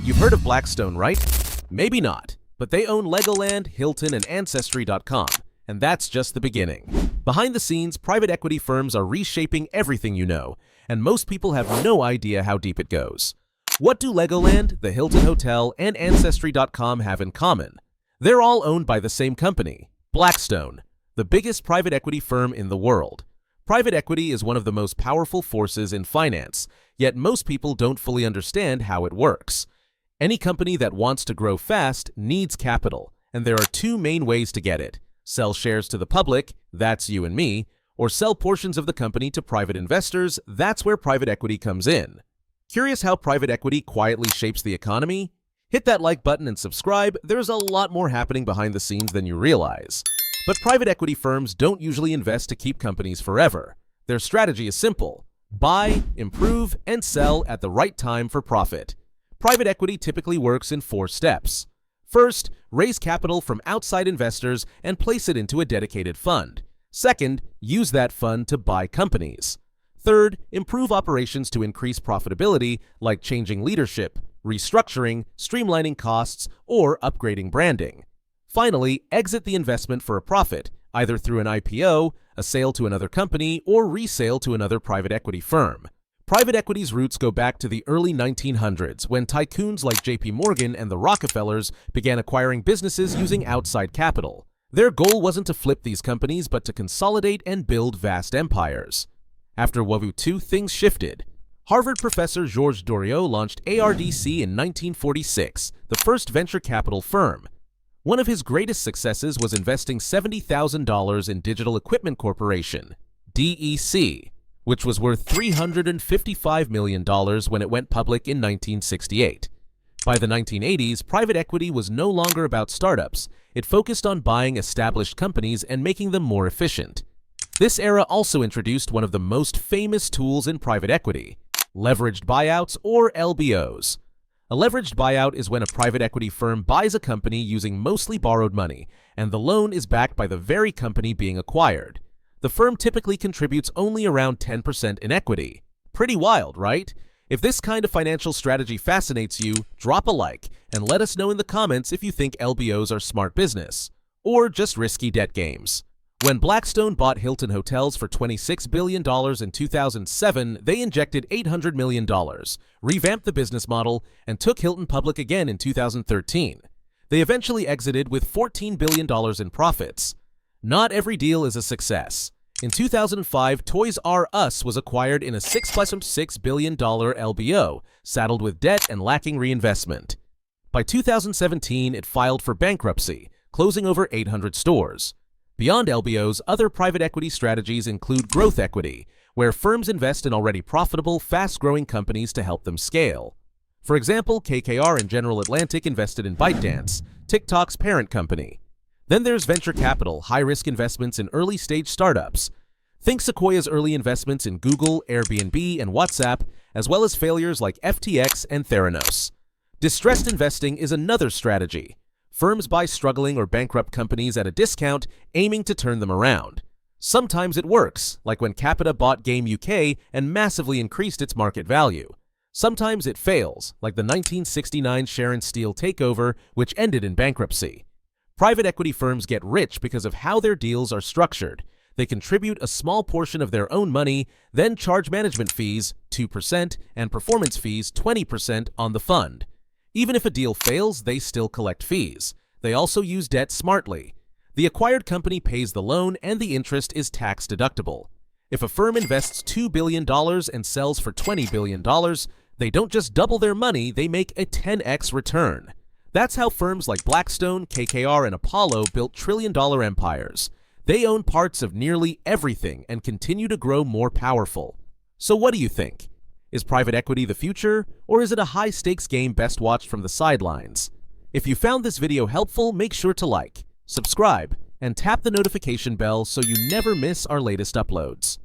You've heard of Blackstone, right? Maybe not, but they own Legoland, Hilton, and Ancestry.com, and that's just the beginning. Behind the scenes, private equity firms are reshaping everything you know, and most people have no idea how deep it goes. What do Legoland, the Hilton Hotel, and Ancestry.com have in common? They're all owned by the same company, Blackstone, the biggest private equity firm in the world. Private equity is one of the most powerful forces in finance, yet most people don't fully understand how it works. Any company that wants to grow fast needs capital, and there are two main ways to get it. Sell shares to the public, that's you and me, or sell portions of the company to private investors, that's where private equity comes in. Curious how private equity quietly shapes the economy? Hit that like button and subscribe, there's a lot more happening behind the scenes than you realize. But private equity firms don't usually invest to keep companies forever. Their strategy is simple: buy, improve, and sell at the right time for profit. Private equity typically works in 4 steps. First, raise capital from outside investors and place it into a dedicated fund. Second, use that fund to buy companies. Third, improve operations to increase profitability, like changing leadership, restructuring, streamlining costs, or upgrading branding. Finally, exit the investment for a profit, either through an IPO, a sale to another company, or resale to another private equity firm. Private equity's roots go back to the early 1900s, when tycoons like JP Morgan and the Rockefellers began acquiring businesses using outside capital. Their goal wasn't to flip these companies, but to consolidate and build vast empires. After World War II, things shifted. Harvard professor Georges Doriot launched ARDC in 1946, the first venture capital firm. One of his greatest successes was investing $70,000 in Digital Equipment Corporation, DEC, which was worth $355 million when it went public in 1968. By the 1980s, private equity was no longer about startups. It focused on buying established companies and making them more efficient. This era also introduced one of the most famous tools in private equity: leveraged buyouts, or LBOs. A leveraged buyout is when a private equity firm buys a company using mostly borrowed money, and the loan is backed by the very company being acquired. The firm typically contributes only around 10% in equity. Pretty wild, right? If this kind of financial strategy fascinates you, drop a like and let us know in the comments if you think LBOs are smart business, or just risky debt games. When Blackstone bought Hilton Hotels for $26 billion in 2007, they injected $800 million, revamped the business model, and took Hilton public again in 2013. They eventually exited with $14 billion in profits. Not every deal is a success. In 2005, Toys R Us was acquired in a $6.6 billion LBO, saddled with debt and lacking reinvestment. By 2017, it filed for bankruptcy, closing over 800 stores. Beyond LBOs, other private equity strategies include growth equity, where firms invest in already profitable, fast-growing companies to help them scale. For example, KKR and General Atlantic invested in ByteDance, TikTok's parent company. Then there's venture capital, high-risk investments in early-stage startups. Think Sequoia's early investments in Google, Airbnb, and WhatsApp, as well as failures like FTX and Theranos. Distressed investing is another strategy. Firms buy struggling or bankrupt companies at a discount, aiming to turn them around. Sometimes it works, like when Capita bought Game UK and massively increased its market value. Sometimes it fails, like the 1969 Sharon Steel takeover, which ended in bankruptcy. Private equity firms get rich because of how their deals are structured. They contribute a small portion of their own money, then charge management fees, 2%, and performance fees, 20%, on the fund. Even if a deal fails, they still collect fees. They also use debt smartly. The acquired company pays the loan, and the interest is tax deductible. If a firm invests $2 billion and sells for $20 billion, they don't just double their money, they make a 10x return. That's how firms like Blackstone, KKR, and Apollo built trillion-dollar empires. They own parts of nearly everything and continue to grow more powerful. So what do you think? Is private equity the future, or is it a high-stakes game best watched from the sidelines? If you found this video helpful, make sure to like, subscribe, and tap the notification bell so you never miss our latest uploads.